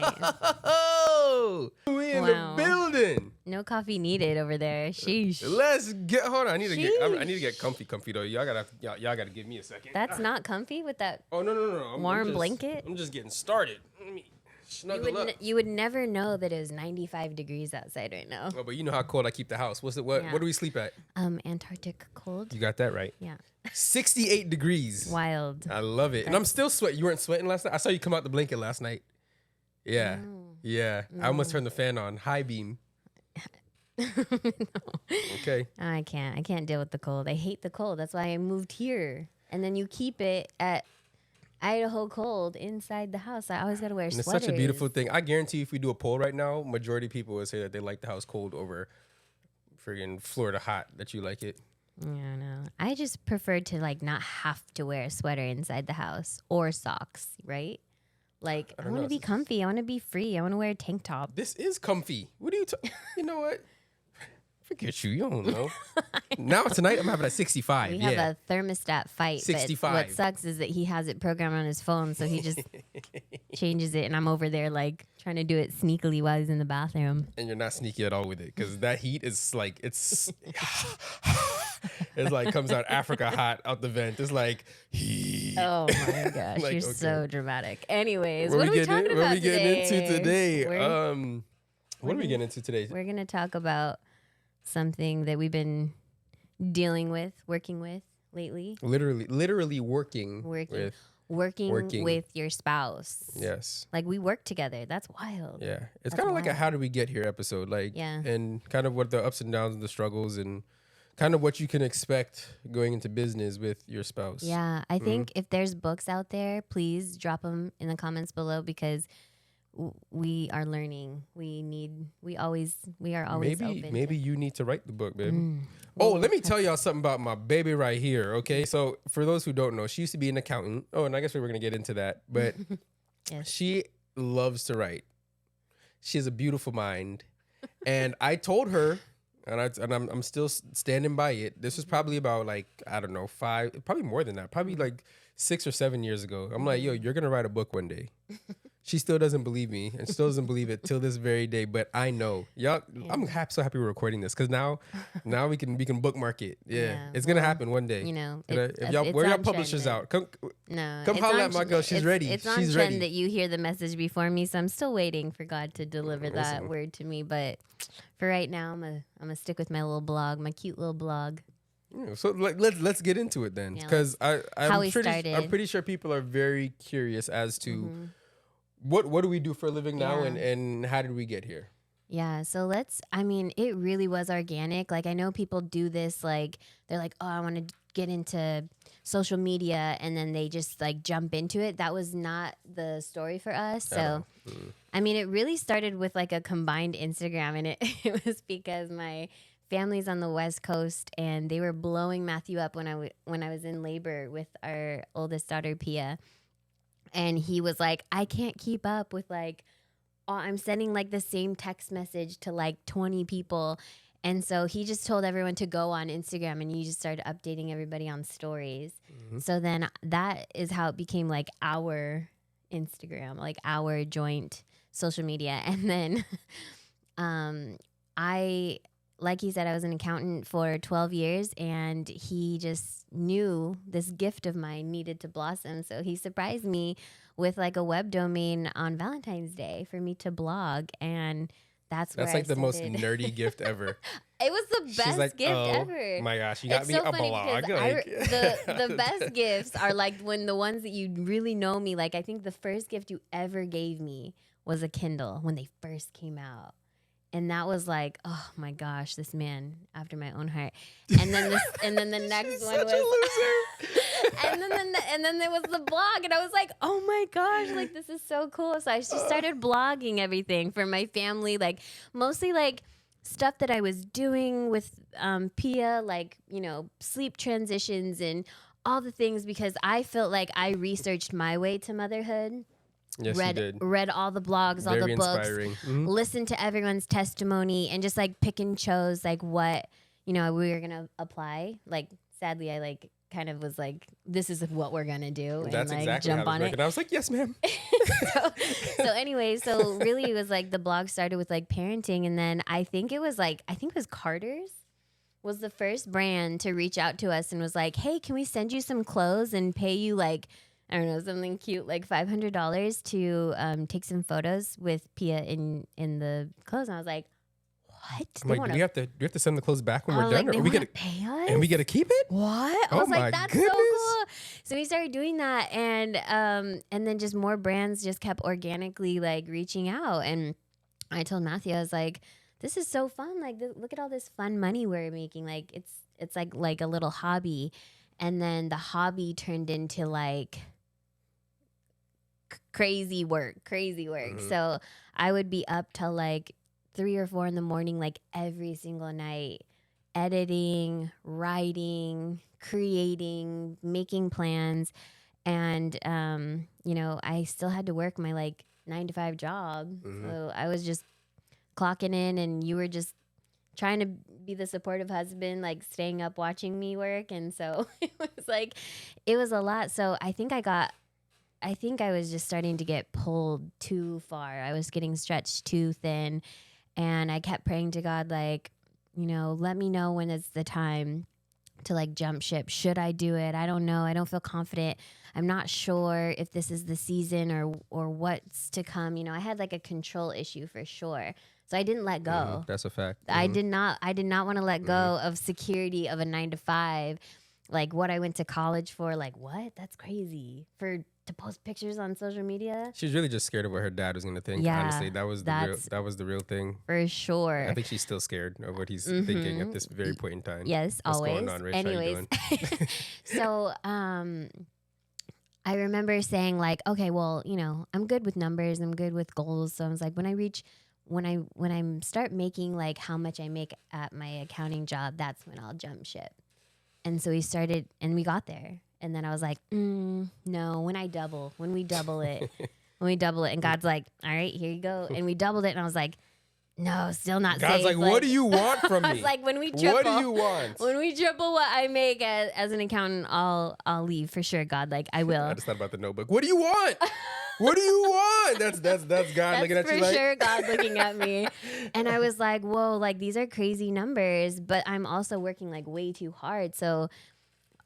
Nice. Oh, we in the building. No coffee needed over there. Sheesh. Let's get. Hold on. I need to get comfy though. Y'all gotta give me a second. That's not comfy with that. Oh no. Warm blanket. I'm just getting started. Let me snuggle up. You would never know that it was 95 degrees outside right now. Oh, but you know how cold I keep the house. What do we sleep at? Antarctic cold. You got that right. Yeah. 68 degrees. Wild. I love it. And I'm still sweating. You weren't sweating last night? I saw you come out the blanket last night. Yeah. No. Yeah. I almost turned the fan on. High beam. No. Okay. I can't deal with the cold. I hate the cold. That's why I moved here. And then you keep it at Idaho cold inside the house. I always got to wear sweaters. It's such a beautiful thing. I guarantee if we do a poll right now, majority of people would say that they like the house cold over friggin' Florida hot, that you like it. Yeah, no. I just prefer to like not have to wear a sweater inside the house or socks, right? Like I want to be comfy. I want to be free. I want to wear a tank top. This is comfy. What are you You know what? Forget you. You don't know. Now tonight I'm having a 65. We have a thermostat fight. 65. But what sucks is that he has it programmed on his phone, so he just changes it, and I'm over there like trying to do it sneakily while he's in the bathroom. And you're not sneaky at all with it, because that heat is like it's like comes out Africa hot out the vent. It's like heat. Oh my gosh, Like, you're okay. so dramatic. Anyways, what are we talking about What are we getting into today? What are we getting into today? We're gonna talk about something that we've been dealing with, working with lately. Literally working with your spouse. Yes. Like we work together. That's wild. Yeah. It's kind of like a how did we get here episode. Like, yeah. And kind of what the ups and downs and the struggles and kind of what you can expect going into business with your spouse. Yeah. I think if there's books out there, please drop them in the comments below, because we are learning. We are always open. Maybe you need to write the book, babe. Let me tell y'all something about my baby right here, okay? So for those who don't know, she used to be an accountant. Oh, and I guess we were going to get into that. But Yes. She loves to write. She has a beautiful mind. And I told her, and I'm still standing by it. This was probably about like, I don't know, 5, probably more than that. Probably like 6 or 7 years ago. I'm like, yo, you're going to write a book one day. She still doesn't believe me and still doesn't believe it till this very day. But I know, y'all. Yeah. I'm so happy we're recording this, because now we can bookmark it. Yeah. It's gonna happen one day. You know, if y'all where y'all publishers out, come holler at my girl. She's ready. It's on She's trend ready. that you hear the message before me, so I'm still waiting for God to deliver that word to me. But for right now, I'm gonna stick with my little blog, my cute little blog. Yeah, so let's get into it then, because I'm pretty sure people are very curious as to. What do we do for a living now, and how did we get here? Yeah, so it really was organic. Like, I know people do this, like, they're like, oh, I want to get into social media, and then they just, like, jump into it. That was not the story for us. So, it really started with, like, a combined Instagram, and it was because my family's on the West Coast, and they were blowing Matthew up when I was in labor with our oldest daughter, Pia. And he was like, I can't keep up with like, I'm sending like the same text message to like 20 people. And so he just told everyone to go on Instagram, and you just started updating everybody on stories. So then that is how it became like our Instagram, like our joint social media. And then like he said, I was an accountant for 12 years, and he just knew this gift of mine needed to blossom. So he surprised me with like a web domain on Valentine's Day for me to blog. And that's like the most nerdy gift ever. It was the best gift ever. My gosh, you got me a blog. The best gifts are like when the ones that you really know me. Like, I think the first gift you ever gave me was a Kindle when they first came out. And that was like, oh my gosh, this man after my own heart. And then the next one was and then there was the blog, and I was like, oh my gosh, like this is so cool. So I just started blogging everything for my family, like mostly like stuff that I was doing with Pia, like, you know, sleep transitions and all the things, because I felt like I researched my way to motherhood. Yes, you did. Read all the blogs, all the books, listened to everyone's testimony, and just like pick and chose like what, you know, we were gonna apply. Like, sadly, I like kind of was like, this is what we're gonna do, and That's like exactly jump how on this it. worked. And I was like, yes, ma'am. so anyway, so really it was like the blog started with like parenting, and then I think it was Carter's was the first brand to reach out to us and was like, hey, can we send you some clothes and pay you like, I don't know, something cute like $500 to take some photos with Pia in the clothes. And I was like, what? I'm like, do we have to send the clothes back when I we're was done, like, or they we want get to pay us? and we get to keep it? What? I Oh was my like, that's goodness. so cool. So we started doing that, and then just more brands just kept organically like reaching out. And I told Matthew, I was like, this is so fun. Like, look at all this fun money we're making. Like, it's like a little hobby, and then the hobby turned into like crazy work. Mhm. So I would be up till like 3 or 4 in the morning, like every single night, editing, writing, creating, making plans. And, I still had to work my like 9 to 5 job. Mhm. So I was just clocking in, and you were just trying to be the supportive husband, like staying up watching me work. And so it was a lot. So I think I was just starting to get pulled too far. I was getting stretched too thin. And I kept praying to God, like, let me know when it's the time to like jump ship. Should I do it? I don't know. I don't feel confident. I'm not sure if this is the season or what's to come. I had like a control issue for sure. So I didn't let go. That's a fact. I did not want to let go of security of a 9 to 5, like what I went to college for. Like, what? That's crazy to post pictures on social media. She's really just scared of what her dad was gonna think. Yeah, Honestly, that was the real thing. For sure. I think she's still scared of what he's thinking at this very point in time. Yes, What's always. going on, Rich? Anyways, How you doing? so I remember saying like, okay, well, I'm good with numbers, I'm good with goals. So I was like, when I start making like how much I make at my accounting job, that's when I'll jump ship. And so we started, and we got there. And then I was like, no, when we double it, and God's like, all right, here you go. And we doubled it, and I was like, no, still not God's safe. like, what do you want from me? I was like, when we triple, what do you want? When we triple what I make as an accountant, I'll leave for sure. God, like I will. I just thought about the notebook. What do you want? What do you want? That's God That's looking at for you like. sure God looking at me. And I was like, whoa, like these are crazy numbers, but I'm also working like way too hard. So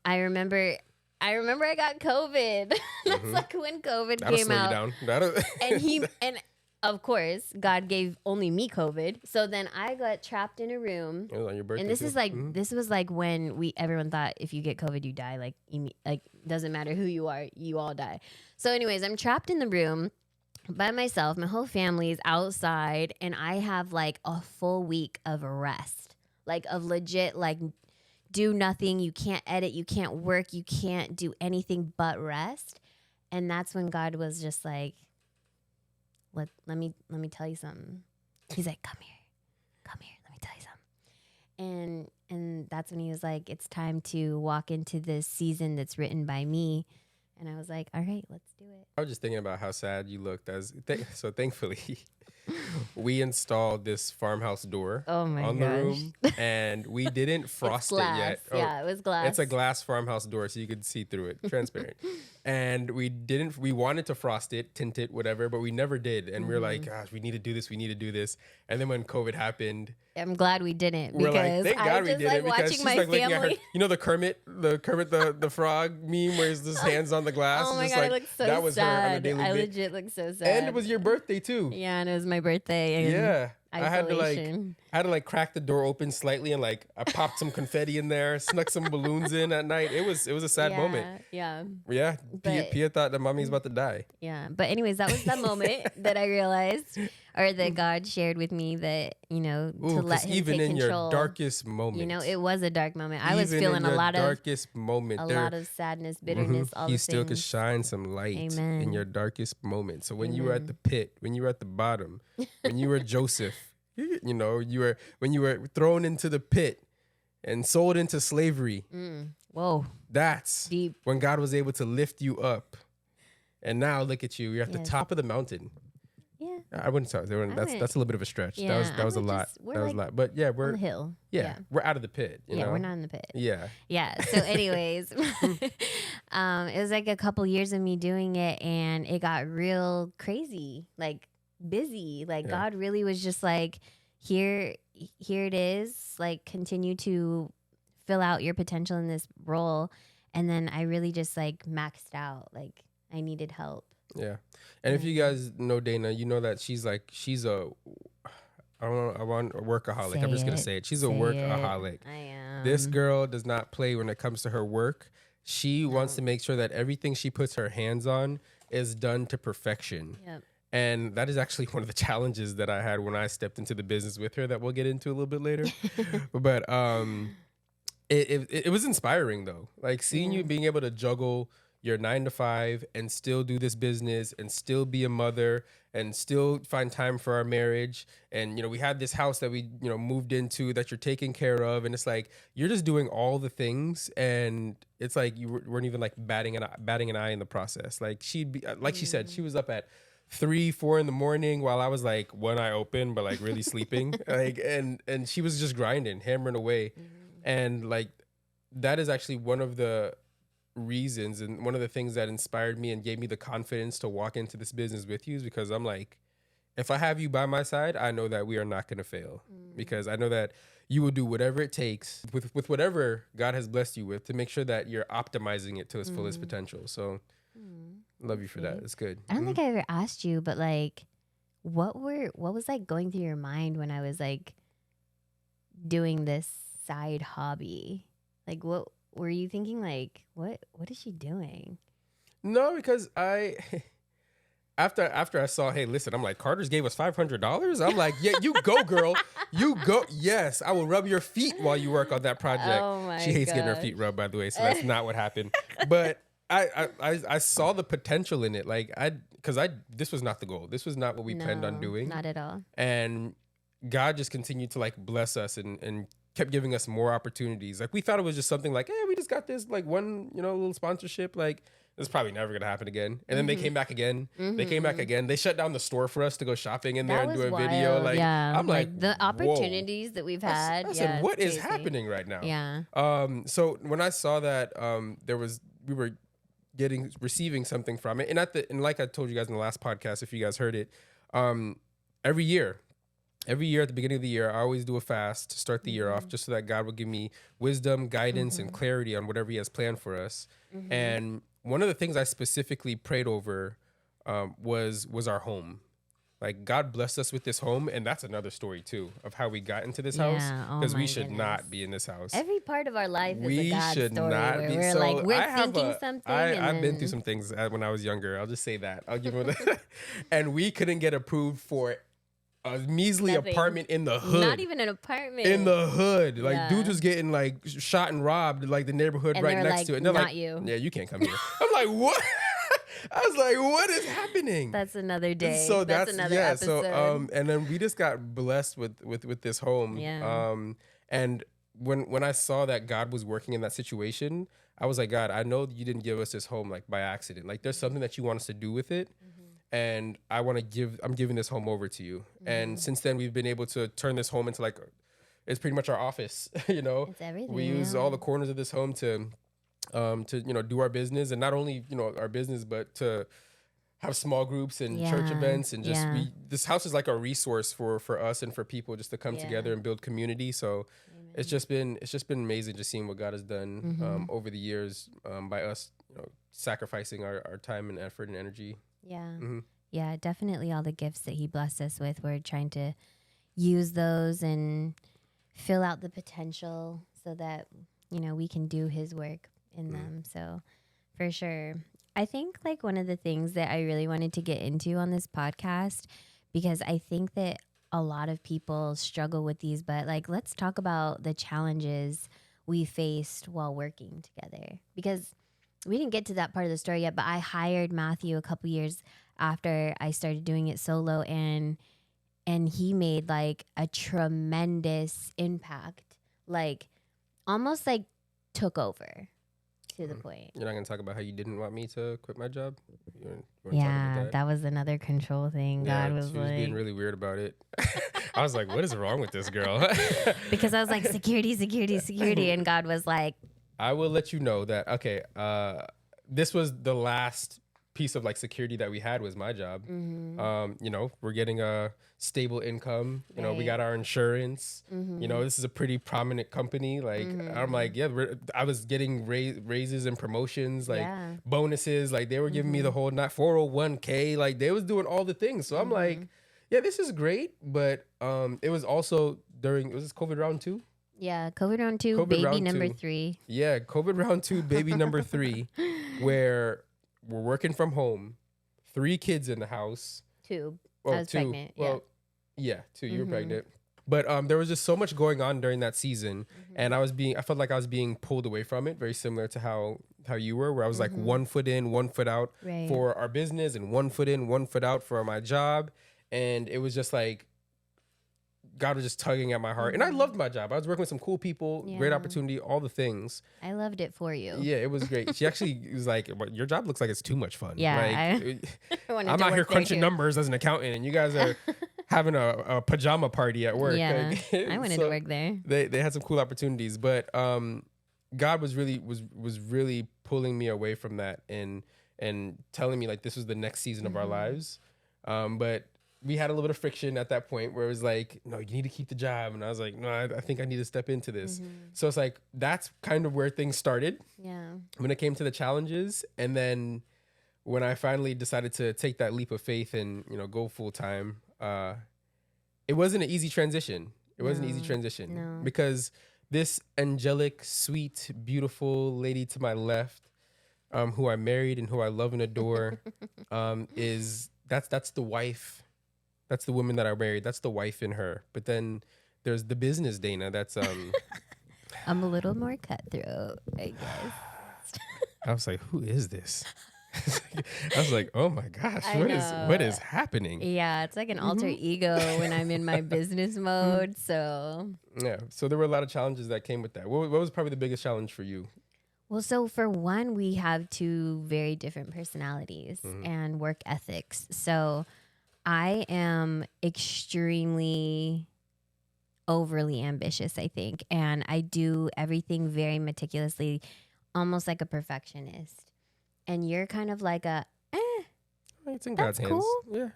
I remember I got COVID. That's like when COVID That'll came slow out. you down. And of course, God gave only me COVID. So then I got trapped in a room. It was on your birthday. And this too. is like this was like when everyone thought if you get COVID you die, like doesn't matter who you are, you all die. So anyways, I'm trapped in the room by myself. My whole family is outside, and I have like a full week of rest, like of legit like do nothing. You can't edit, you can't work, you can't do anything but rest. And that's when God was just like, let me tell you something. He's like, come here, let me tell you something. And that's when he was like, it's time to walk into this season that's written by me. And I was like, all right, let's do it. I was just thinking about how sad you looked. So thankfully, we installed this farmhouse door on the room, and we didn't frost it yet. Yeah, it was glass. It's a glass farmhouse door, so you could see through it, transparent. And we wanted to frost it, tint it, whatever, but we never did. And we were like, gosh, we need to do this. And then when COVID happened, I'm glad we didn't, we're because like, thank God we did like it, because watching she's my like looking at her. family. You know the Kermit the frog meme where he's just hands on the glass. Oh my Just God, like, I look so that was her on a sad. daily I basis. legit look so sad. And it was your birthday too. Yeah, and it was my birthday. And Yeah. I had isolation. to crack the door open slightly, and like I popped some confetti in there, snuck some balloons in at night. It was a sad moment. Yeah. Yeah. But- Pia thought that mommy's about to die. Yeah. But anyways, that was the moment that I realized, or that God shared with me, that, Ooh, to let 'cause him even take in control. your darkest moment. It was a dark moment. I was even feeling in a your lot darkest moment, of sadness, bitterness, all he the still could things. shine some light Amen. in your darkest moment. So when you were at the pit, when you were at the bottom, when you were Joseph, when you were thrown into the pit and sold into slavery. Whoa. That's Deep. when God was able to lift you up. And now look at you. You're at the Yes. top of the mountain. Yeah. I wouldn't say I that's wouldn't. a little bit of a stretch. Yeah, That I was a would lot. just we're That was like a lot. But yeah, on the hill. yeah, we're out of the pit. You Yeah, know? we're not in the pit. Yeah. Yeah. So, anyways, it was like a couple years of me doing it, and it got real crazy, like busy. Like Yeah. God really was just like, here it is. Like, continue to fill out your potential in this role, and then I really just like maxed out. Like, I needed help. Yeah. And if you guys know Dana, you know that she's a I don't know, I want a workaholic. I'm just gonna say it. She's a workaholic. I am. This girl does not play when it comes to her work. She wants No. to make sure that everything she puts her hands on is done to perfection. Yep. And that is actually one of the challenges that I had when I stepped into the business with her that we'll get into a little bit later. But it was inspiring though. Like seeing you being able to juggle your 9 to 5 and still do this business and still be a mother and still find time for our marriage. And, you know, we had this house that we, you know, moved into that you're taking care of. And it's like, you're just doing all the things. And it's like, you weren't even like batting an eye in the process. Like she'd be, like she said, she was up at 3-4 in the morning while I was like one eye open, but like really sleeping. Like, and she was just grinding, hammering away. And like, that is actually one of the reasons and one of the things that inspired me and gave me the confidence to walk into this business with you is because I'm like, if I have you by my side, I know that we are not going to fail because I know that you will do whatever it takes with whatever God has blessed you with to make sure that you're optimizing it to its fullest potential. So love you for that. It's good. I don't think I ever asked you, but like, what was like going through your mind when I was like doing this side hobby? Like, what were you thinking? Like, what is she doing? No, because after I saw, hey, listen, I'm like, Carter's gave us $500. I'm like, yeah, you go, girl, you go. Yes, I will rub your feet while you work on that project. Oh my She hates getting her gosh. feet rubbed, by the way, so that's not what happened. But I saw the potential in it, like this was not the goal. This was not what we planned on doing. Not at all. And God just continued to like bless us and kept giving us more opportunities. Like we thought it was just something like, hey, we just got this like one, you know, little sponsorship. Like this is probably never gonna happen again. And then they came back again. They came back again. They shut down the store for us to go shopping in there That and do a was video. wild. Like Yeah, I'm like the whoa. opportunities that we've had. I said, what is crazy. happening right now? Yeah. So when I saw that we were receiving something from it, and like I told you guys in the last podcast, if you guys heard it, every year at the beginning of the year, I always do a fast to start the year off just so that God will give me wisdom, guidance, and clarity on whatever he has planned for us. And one of the things I specifically prayed over was our home. Like God blessed us with this home, and that's another story too of how we got into this house because we should not be in this house. Every part of our life is We a God should story not where be. we're So like we're I have thinking something. I've been through some things when I was younger. I'll just say that. I'll give them and we couldn't get approved for a measly Nothing. apartment in the hood. Not even an apartment. In the hood. Like Yeah. dudes was getting like shot and robbed like the neighborhood And right they're next like, to it. And they're "Not like, you." yeah, you can't come here. I'm like, what? I was like, what is happening? That's another day. So that's another episode. So and then we just got blessed with this home. Yeah. And when I saw that God was working in that situation, I was like, God, I know you didn't give us this home like by accident. Like there's something that you want us to do with it. And I'm giving this home over to you. And since then we've been able to turn this home into like, it's pretty much our office, you know? It's everything. We use all the corners of this home to you know, do our business, and not only, you know, our business, but to have small groups and church Yeah. events, and just Yeah. this house is like a resource for us and for people just to come Yeah. together and build community. So it's just been amazing just seeing what God has done over the years by us, you know, sacrificing our time and effort and energy. Yeah. Mhm. Yeah, definitely all the gifts that he blessed us with, we're trying to use those and fill out the potential so that, you know, we can do his work in them. So for sure. I think like one of the things that I really wanted to get into on this podcast, because I think that a lot of people struggle with these, but like, let's talk about the challenges we faced while working together, because we didn't get to that part of the story yet, but I hired Matthew a couple years after I started doing it solo, and he made like a tremendous impact, like almost like took over. to the point. You're not gonna talk about how you didn't want me to quit my job. You want to talk Yeah, about that? that was another control thing. Yeah, God was she was being like, really weird about it. I was like, what is wrong with this girl? because I was like, security, security, security. And God was like, I will let you know that, okay, this was the last piece of like security that we had was my job. You know, we're getting a stable income. You know, we got our insurance. You know, this is a pretty prominent company. Like, I'm like, yeah, I was getting raises and promotions, like bonuses. Like they were giving me the whole not 401k. Like they was doing all the things. So I'm like, yeah, this is great. But it was also was this COVID round 2? yeah, COVID round 2, COVID baby round number 2. 3. Yeah, COVID round 2, baby number 3, where we're working from home, 3 kids in the house. 2. Well, I was 2. pregnant. Well, yeah, 2. You were pregnant. But there was just so much going on during that season, and I felt like I was being pulled away from it, very similar to how you were, where I was like 1 foot in, 1 foot out for our business, and 1 foot in, 1 foot out for my job, and it was just like God was just tugging at my heart. And I loved my job. I was working with some cool people, great opportunity, all the things. I loved it for you. Yeah, it was great. She actually was like, well, your job looks like it's too much fun. Yeah. Like, I'm out here crunching numbers as an accountant, and you guys are having a pajama party at work. Yeah, Like, I wanted to work there. They had some cool opportunities. But God was really pulling me away from that and telling me like this was the next season of our lives. But we had a little bit of friction at that point where it was like, no, you need to keep the job. And I was like, no, I think I need to step into this. So it's like, that's kind of where things started. Yeah. When it came to the challenges. And then when I finally decided to take that leap of faith and, you know, go full time, it wasn't an easy transition. It wasn't an easy transition because this angelic, sweet, beautiful lady to my left, who I married and who I love and adore, that's the wife. That's the woman that I married. That's the wife in her. But then there's the business Dana. That's I'm a little more cutthroat, I guess. I was like, who is this? I was like, oh my gosh, what is happening? Yeah, it's like an alter ego when I'm in my business mode. So yeah, so there were a lot of challenges that came with that. What was probably the biggest challenge for you? Well, so for one, we have 2 very different personalities and work ethics. So I am extremely overly ambitious, I think, and I do everything very meticulously, almost like a perfectionist. And you're kind of like a, it's in God's hands. Cool. Yeah,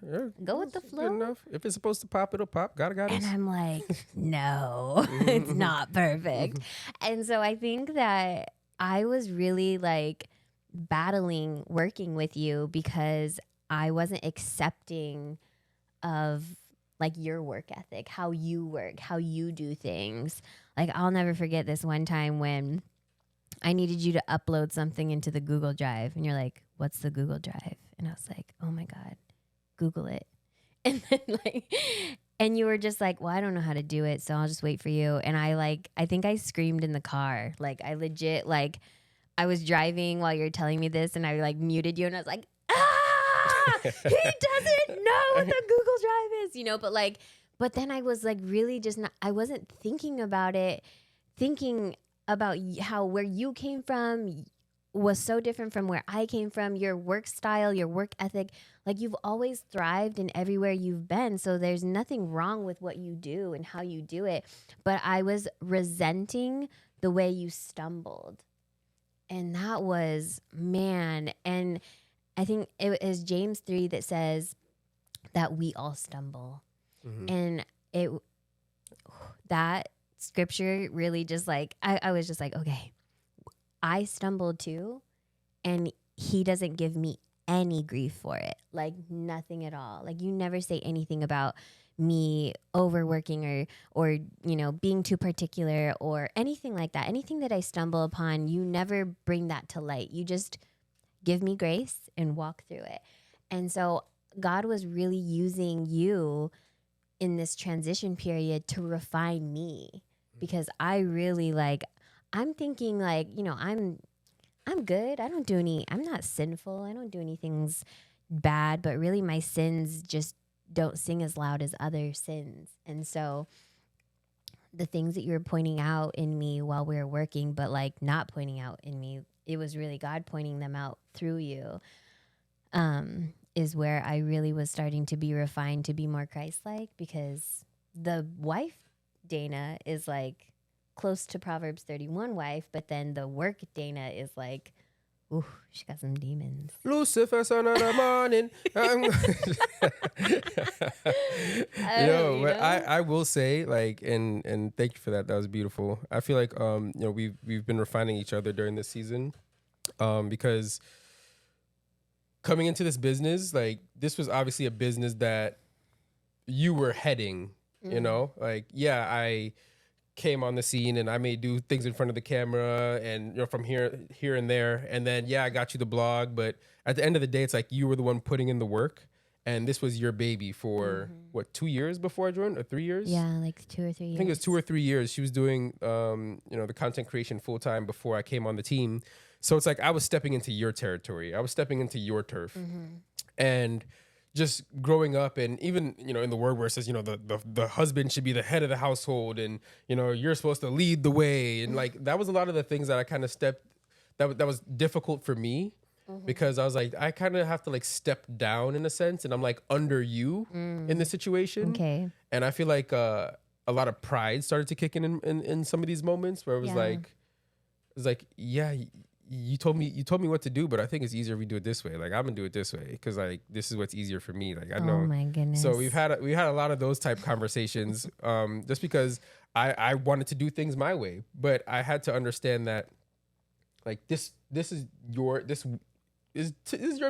go with the flow. Good enough. If it's supposed to pop, it'll pop. Got it. And I'm like, no, it's not perfect. And so I think that I was really like battling working with you because I wasn't accepting of like your work ethic, how you work, how you do things. Like I'll never forget this one time when I needed you to upload something into the Google Drive and you're like, what's the Google Drive? And I was like, oh my God, Google it. And then and you were just like, well, I don't know how to do it, so I'll just wait for you. And I think I screamed in the car. Like I legit, like I was driving while you're telling me this and I like muted you and I was like, he doesn't know what the Google Drive is, you know, but then I was like really just not, I wasn't thinking about it, thinking about how where you came from was so different from where I came from, your work style, your work ethic, like you've always thrived in everywhere you've been. So there's nothing wrong with what you do and how you do it. But I was resenting the way you stumbled. And that was, man. And I think it is James 3 that says that we all stumble. And that scripture really just like, I was just like, okay, I stumbled too. And he doesn't give me any grief for it. Like nothing at all. Like you never say anything about me overworking or, you know, being too particular or anything like that. Anything that I stumble upon, you never bring that to light. You just give me grace and walk through it. And so God was really using you in this transition period to refine me because I really I'm thinking like, you know, I'm good. I'm not sinful. I don't do anything bad, but really my sins just don't sing as loud as other sins. And so the things that you were pointing out in me while we were working, but like not pointing out in me it was really God pointing them out through you, is where I really was starting to be refined to be more Christ-like, because the wife Dana is like close to Proverbs 31 wife, but then the work Dana is like, ooh, she got some demons. Lucifer, son of the morning. Yo, but I will say, like, and thank you for that. That was beautiful. I feel like we've been refining each other during this season, because coming into this business, like, this was obviously a business that you were heading. You know, like, yeah, I came on the scene and I may do things in front of the camera and from here and there, and then I got you the blog, but at the end of the day, it's like you were the one putting in the work, and this was your baby for what, 2 years before I joined, or 3 years? Yeah, like 2 or 3 years. I think it was 2 or 3 years. She was doing the content creation full time before I came on the team, so it's like I was stepping into your territory. I was stepping into your turf, and just growing up, and even in the word where it says the husband should be the head of the household, and you're supposed to lead the way, and like that was a lot of the things that I kind of that was difficult for me, because I was like, I kind of have to like step down in a sense, and I'm like under you in the situation. Okay. And I feel like a lot of pride started to kick in some of these moments where it was like, yeah, you told me what to do, but I think it's easier if we do it this way. Like, I'm gonna do it this way because like this is what's easier for me. Like, I know. Oh my goodness. So we had a lot of those type conversations, just because I wanted to do things my way, but I had to understand that like this is your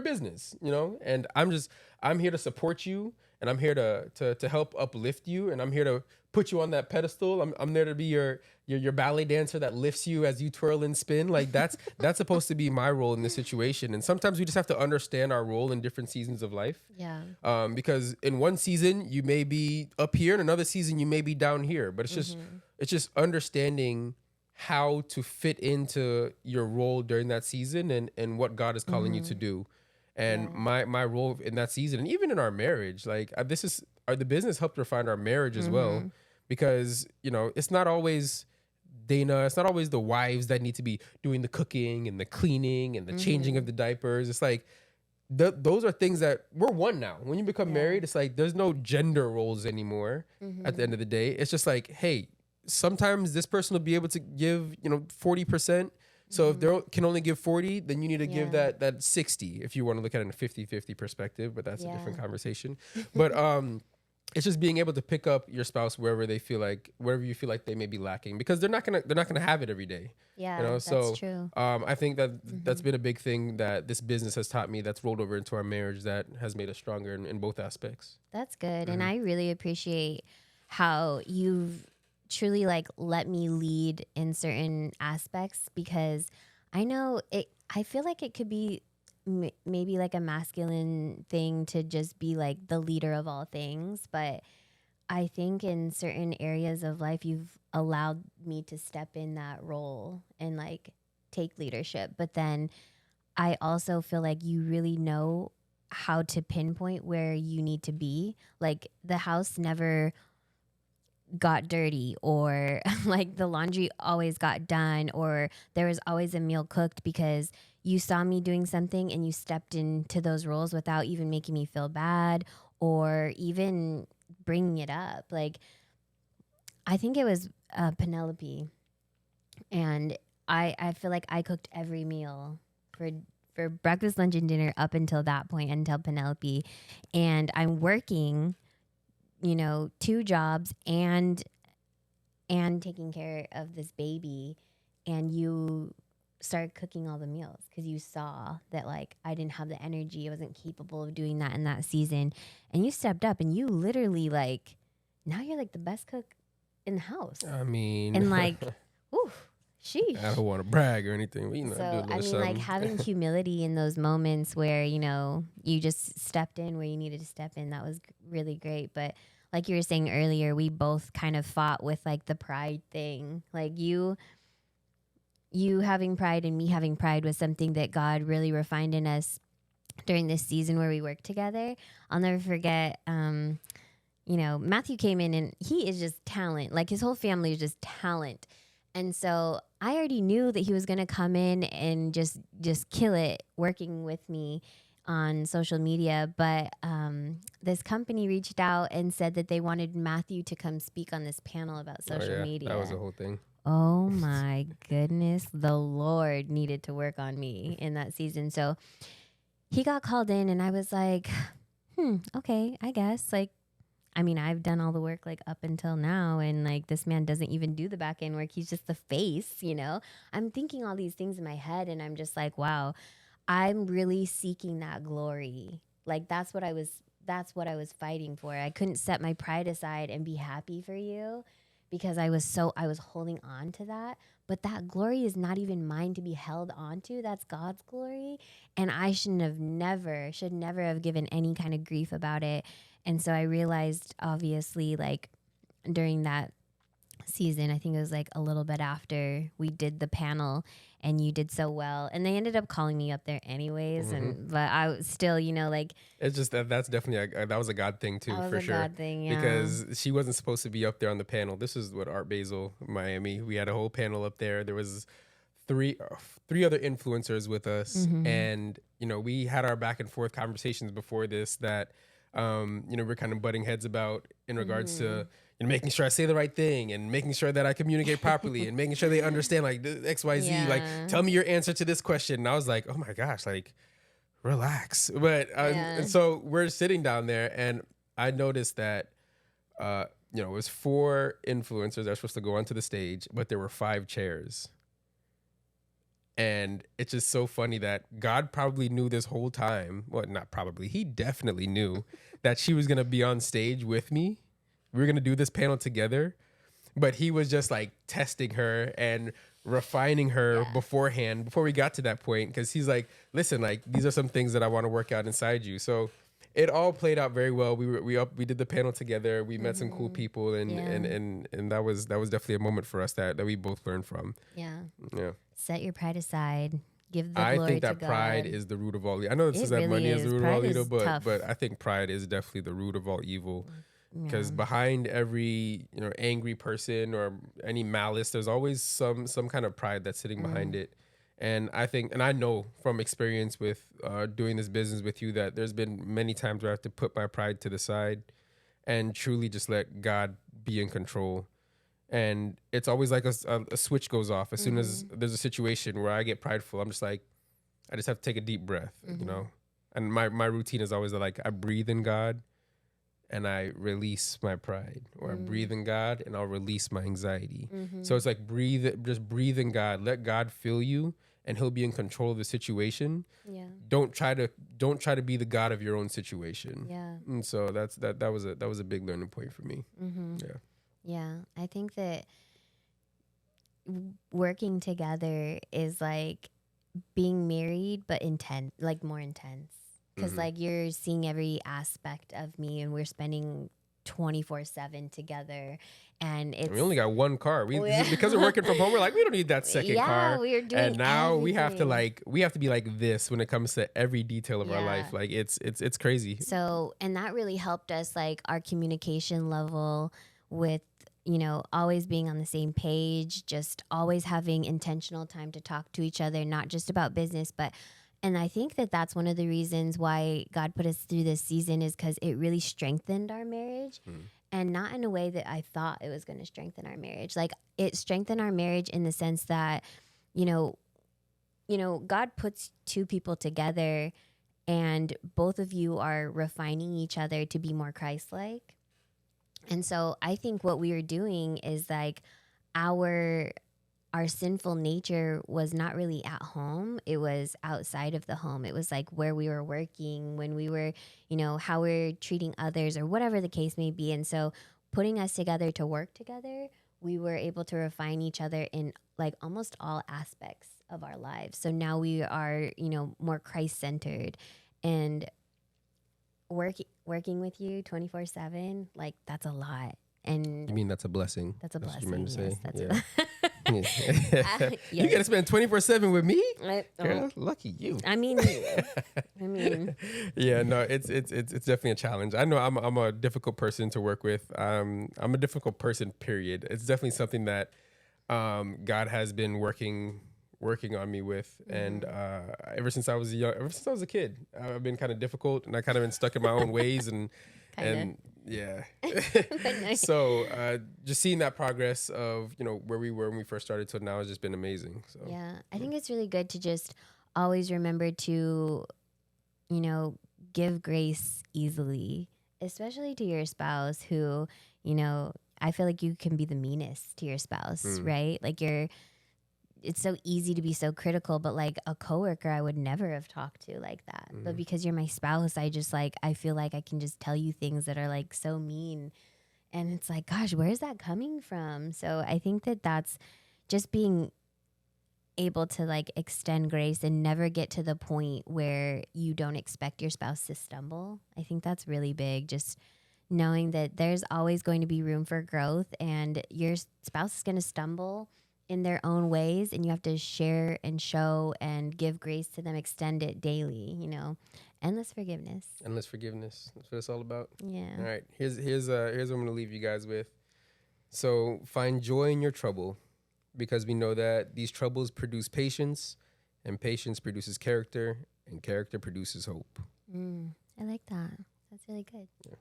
business, and I'm here to support you, and I'm here to help uplift you, and I'm here to put you on that pedestal. I'm there to be your ballet dancer that lifts you as you twirl and spin. Like that's supposed to be my role in this situation. And sometimes we just have to understand our role in different seasons of life. Yeah. Because in one season you may be up here, and another season you may be down here. But it's just understanding how to fit into your role during that season, and what God is calling you to do. And my role in that season, and even in our marriage, like the business helped refine our marriage as well, because it's not always Dana, it's not always the wives that need to be doing the cooking and the cleaning and the changing of the diapers. It's like those are things that we're one now. When you become married, it's like there's no gender roles anymore. At the end of the day, it's just like, hey, sometimes this person will be able to give 40%. So if they can only give 40, then you need to give that 60 if you want to look at it in a 50-50 perspective, but that's a different conversation. But it's just being able to pick up your spouse wherever you feel like they may be lacking, because they're not gonna have it every day. Yeah, that's true. I think that's been a big thing that this business has taught me, that's rolled over into our marriage, that has made us stronger in both aspects. That's good. And I really appreciate how you've truly like let me lead in certain aspects, because I know I feel like it could be maybe like a masculine thing to just be like the leader of all things, but I think in certain areas of life you've allowed me to step in that role and like take leadership. But then I also feel like you really know how to pinpoint where you need to be. Like the house never got dirty, or like the laundry always got done, or there was always a meal cooked, because you saw me doing something and you stepped into those roles without even making me feel bad or even bringing it up. Like I think it was Penelope, and I feel like I cooked every meal for breakfast, lunch, and dinner up until that point, until Penelope, and I'm working 2 jobs and taking care of this baby, and you started cooking all the meals because you saw that like I didn't have the energy, I wasn't capable of doing that in that season, and you stepped up, and you literally like now you're like the best cook in the house. I mean, and like, ooh, sheesh. I don't want to brag or anything, but So I do a little I mean, something. like having humility in those moments where you just stepped in where you needed to step in. That was really great. But like you were saying earlier, we both kind of fought with like the pride thing. Like you having pride and me having pride was something that God really refined in us during this season where we worked together. I'll never forget. Matthew came in and he is just talent. Like his whole family is just talent. And so I already knew that he was going to come in and just kill it working with me on social media. But this company reached out and said that they wanted Matthew to come speak on this panel about Oh social yeah, media. that was a whole thing. Oh my goodness. The Lord needed to work on me in that season. So he got called in and I was like, okay, I guess. Like, I mean, I've done all the work like up until now, and like this man doesn't even do the back end work. He's just the face, you know? I'm thinking all these things in my head, and I'm just like, wow, I'm really seeking that glory. Like that's what I was fighting for. I couldn't set my pride aside and be happy for you because I was holding on to that. But that glory is not even mine to be held on to. That's God's glory. And I should never have given any kind of grief about it. And so I realized, obviously, like during that season, I think it was like a little bit after we did the panel and you did so well. And they ended up calling me up there anyways. But I was still, like, It's just that's definitely that was a God thing too, that was for a sure. God thing, yeah. Because she wasn't supposed to be up there on the panel. This is what Art Basel, Miami. We had a whole panel up there. There was three other influencers with us, and we had our back and forth conversations before this that we're kind of butting heads about in regards to making sure I say the right thing and making sure that I communicate properly and making sure they understand like the XYZ. Yeah. Like, tell me your answer to this question. And I was like, oh my gosh, like, relax. But and so we're sitting down there, and I noticed that it was 4 influencers that were supposed to go onto the stage, but there were 5 chairs. And it's just so funny that God probably knew this whole time. Well, not probably. He definitely knew that she was going to be on stage with me. We were going to do this panel together. But he was just like testing her and refining her beforehand, before we got to that point. Because he's like, listen, like, these are some things that I want to work out inside you. So it all played out very well. We did the panel together. We met some cool people. And that was definitely a moment for us that we both learned from. Yeah. Yeah. Set your pride aside. Give the I glory think to that God. pride is the root of all. I know it says that really money is the is. root Pride of all is evil, tough. but I think pride is definitely the root of all evil. Because Yeah. behind every angry person or any malice, there's always some kind of pride that's sitting behind it. And I think, and I know from experience with doing this business with you, that there's been many times where I have to put my pride to the side and truly just let God be in control. And it's always like a switch goes off as soon as there's a situation where I get prideful. I'm just like, I just have to take a deep breath, And my routine is always like, I breathe in God and I release my pride, or I breathe in God and I'll release my anxiety. So it's like just breathe in God, let God fill you, and He'll be in control of the situation. Yeah. Don't try to be the God of your own situation. Yeah. And so that was a big learning point for me. Yeah. Yeah. I think that working together is like being married, but like more intense. Because like you're seeing every aspect of me, and we're spending 24/7 together, and it's We only got one car. Because we're working from home, we're like, we don't need that second car. we are doing and now everything. we have to be like this when it comes to every detail of our life. Like it's crazy. So, and that really helped us, like our communication level with, always being on the same page, just always having intentional time to talk to each other, not just about business, and I think that that's one of the reasons why God put us through this season, is because it really strengthened our marriage. And not in a way that I thought it was going to strengthen our marriage. Like, it strengthened our marriage in the sense that, God puts 2 people together, and both of you are refining each other to be more Christ-like. And so I think what we were doing is like our sinful nature was not really at home. It was outside of the home. It was like where we were working, when we were, how we're treating others, or whatever the case may be. And so putting us together to work together, we were able to refine each other in like almost all aspects of our lives. So now we are, more Christ-centered, and working with you 24/7, like that's a lot. And You mean that's a blessing? that's a What you blessing. meant to say. Yes, Yeah. You yes. got to spend 24/7 with me? Oh, Girl, lucky you. I mean, Yeah, no, it's definitely a challenge. I know I'm a difficult person to work with. I'm a difficult person, period. It's definitely something that God has been working on me with, and ever since I was a kid, I've been kind of difficult, and I kind of been stuck in my own ways, and Kind of. and yeah. But no, So just seeing that progress of where we were when we first started to now has just been amazing. So yeah, I think it's really good to just always remember to, you know, give grace easily, especially to your spouse who, you know, I feel like you can be the meanest to your spouse, Mm. right? Like it's so easy to be so critical, but like a coworker I would never have talked to like that. But because you're my spouse, I feel like I can just tell you things that are like so mean. And it's like, gosh, where's that coming from? So I think that that's just being able to like extend grace and never get to the point where you don't expect your spouse to stumble. I think that's really big. Just knowing that there's always going to be room for growth and your spouse is going to stumble in their own ways, and you have to share and show and give grace to them, extend it daily, endless forgiveness. endless forgiveness. That's what it's all about. Yeah. All right, here's what I'm gonna leave you guys with. So find joy in your trouble, because we know that these troubles produce patience, and patience produces character, and character produces hope. I like that. That's really good. Yeah.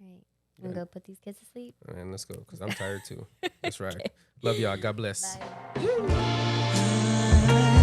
All right. I'm going to go put these kids to sleep. And let's go, because I'm tired too. That's right. Love y'all. God bless. Bye.